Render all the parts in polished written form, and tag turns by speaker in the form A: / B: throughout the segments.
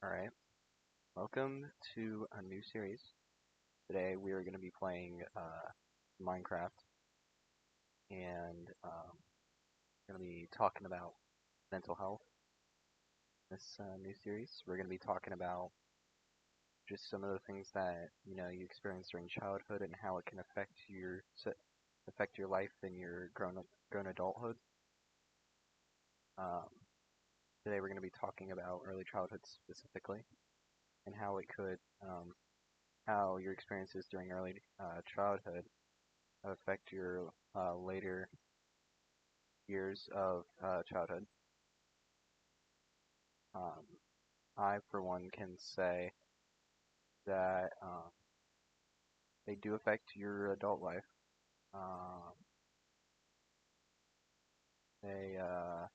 A: Alright, welcome to a new series. Today we are going to be playing Minecraft and going to be talking about mental health. This new series, we're going to be talking about just some of the things that you experience during childhood and how it can affect your life in your grown adulthood. Um, Today we're going to be talking about early childhood specifically and how your experiences during early childhood affect your later years of childhood. Um, I, for one, can say that they do affect your adult life. Um, they uh,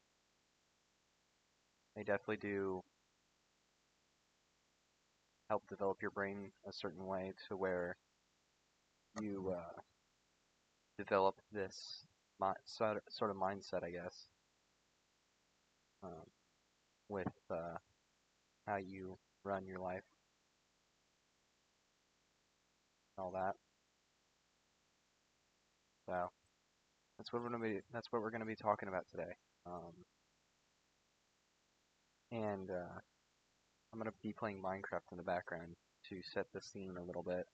A: they definitely do help develop your brain a certain way to where you develop this sort of mindset, I guess, um, with how you run your life and all that. So that's what we're gonna be talking about today. And I'm gonna be playing Minecraft in the background to set the scene a little bit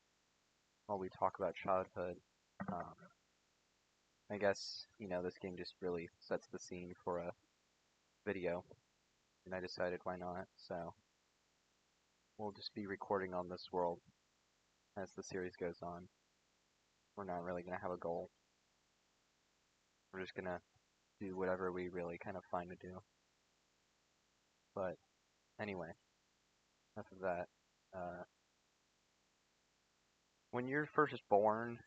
A: while we talk about childhood. Um, I guess this game just really sets the scene for a video, and I decided why not. So we'll just be recording on this world as the series goes on. We're not really gonna have a goal. We're just gonna do whatever we really kind of find to do. But anyway, enough of that. Uh, when you're first born,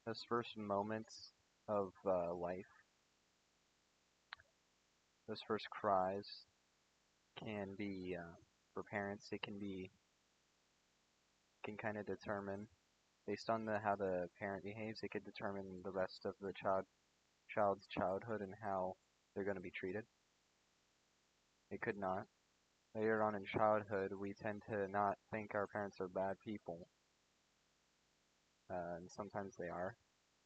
A: those first moments of life, those first cries can be for parents. It can kind of determine based on how the parent behaves. It could determine the rest of the child's childhood and how they're going to be treated. It could not. Later on in childhood, we tend to not think our parents are bad people, and sometimes they are.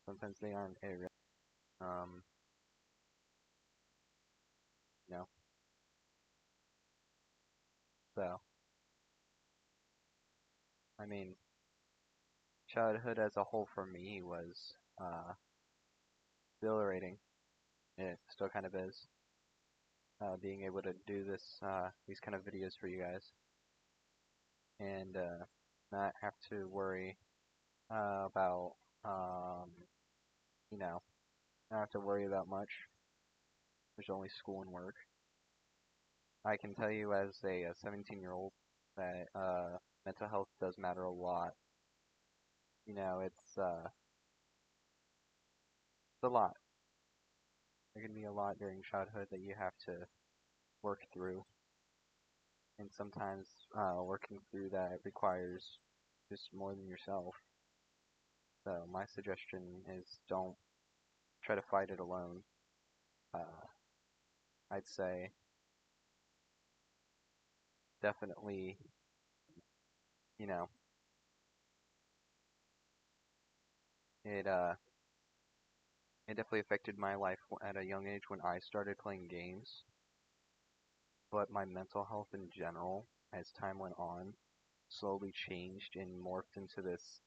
A: Sometimes they aren't. Um, you know. So, I mean, childhood as a whole for me was exhilarating. It still kind of is. Being able to do these kind of videos for you guys, and not have to worry about, um, you know, not have to worry about much. There's only school and work. I can tell you as a 17-year-old that mental health does matter a lot. It's a lot. There can be a lot during childhood that you have to work through, and sometimes working through that requires just more than yourself. So my suggestion is don't try to fight it alone. Uh, I'd say definitely, you know, it uh, it definitely affected my life at a young age when I started playing games. But my mental health in general, as time went on, slowly changed and morphed into this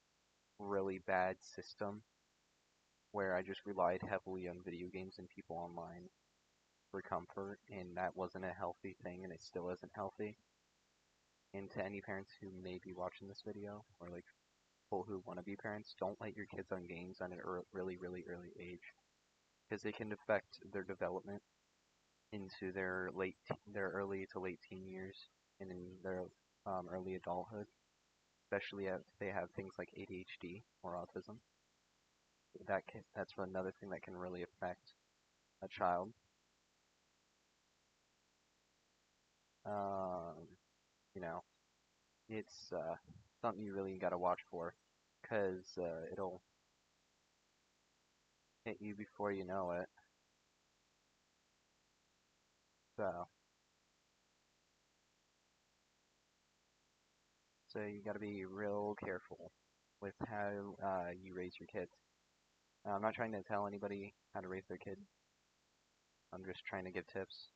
A: really bad system where I just relied heavily on video games and people online for comfort, and that wasn't a healthy thing, and it still isn't healthy. And to any parents who may be watching this video, or like people who want to be parents, don't let your kids on games on an really, really early age, because they can affect their development into their early to late teen years, and in their early adulthood, especially if they have things like ADHD or autism. That's another thing that can really affect a child. Um, you know, it's something you really got to watch for, because it'll hit you before you know it. So, So you got to be real careful with how you raise your kids. I'm not trying to tell anybody how to raise their kid. I'm just trying to give tips.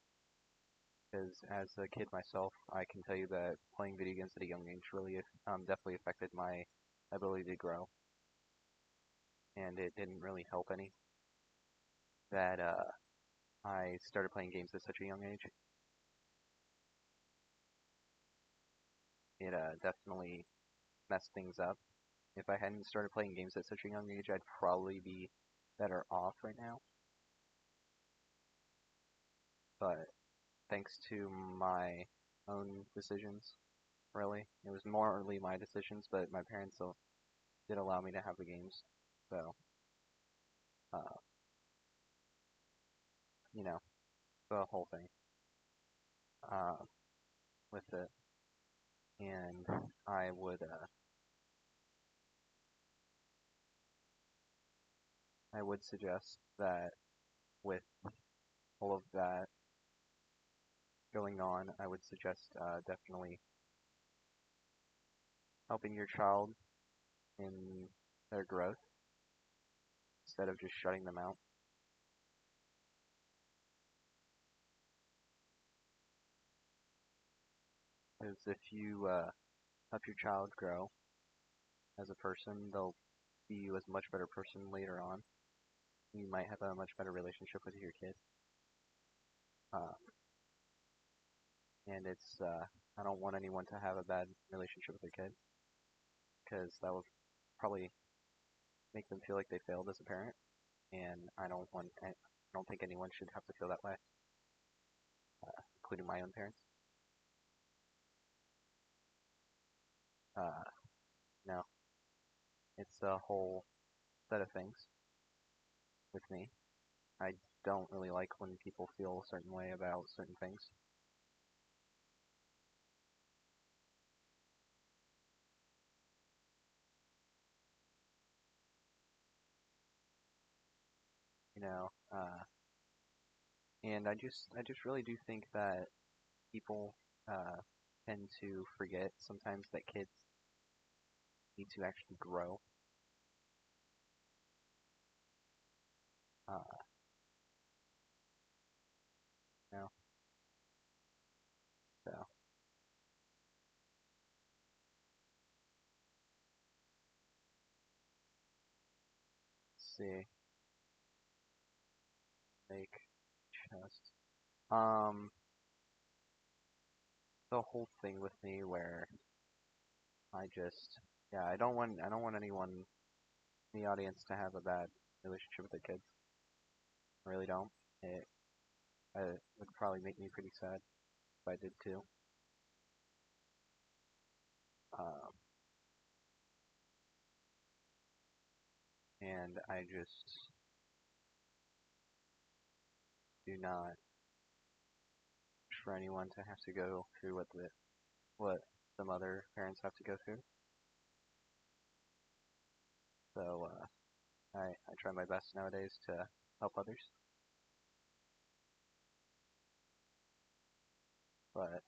A: Because as a kid myself, I can tell you that playing video games at a young age really definitely affected my ability to grow, and it didn't really help any that I started playing games at such a young age. It definitely messed things up. If I hadn't started playing games at such a young age, I'd probably be better off right now. But thanks to my own decisions, really, it was morally my decisions, but my parents still did allow me to have the games. So, uh, you know, the whole thing uh, with it. And I would suggest that with all of that going on, I would suggest definitely helping your child in their growth instead of just shutting them out. Because if you help your child grow as a person, they'll see you as a much better person later on. You might have a much better relationship with your kid. Um, and I don't want anyone to have a bad relationship with their kid because that will probably make them feel like they failed as a parent. And I don't think anyone should have to feel that way, including my own parents. Uh, no, it's a whole set of things with me. I don't really like when people feel a certain way about certain things. You know, and I just really do think that people tend to forget sometimes that kids need to actually grow. Uh, you know, so let's see, make chest. Um, the whole thing with me where I just yeah I don't want anyone in the audience to have a bad relationship with their kids. I really don't. It would probably make me pretty sad if I did too. Um, and I just do not wish for anyone to have to go through what some other parents have to go through. So I try my best nowadays to help others, but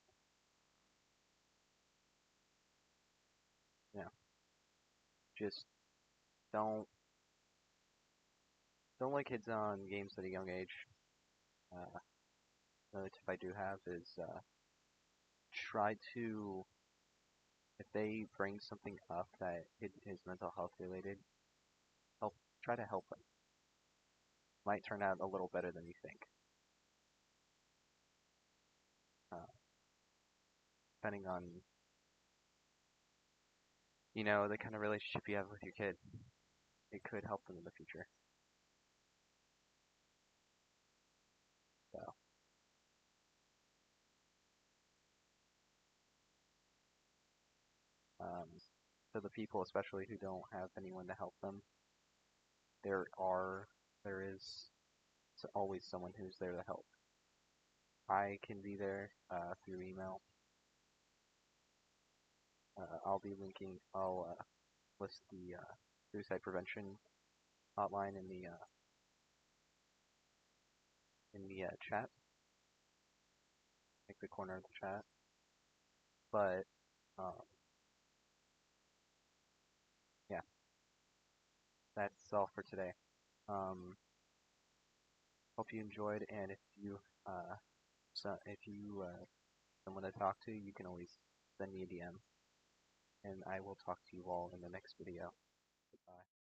A: you know, just don't don't let kids on games at a young age. Uh, Another tip I do have is try to if they bring something up that is mental health related, help try to help them. Might turn out a little better than you think, uh, depending on the kind of relationship you have with your kid. It could help them in the future. So, um, so the people, especially who don't have anyone to help them, there are there is always someone who's there to help. I can be there through email. I'll list the suicide prevention hotline in the chat, like the corner of the chat. But um, that's all for today. Um, hope you enjoyed, and if you someone to talk to, you can always send me a DM, and I will talk to you all in the next video. Goodbye.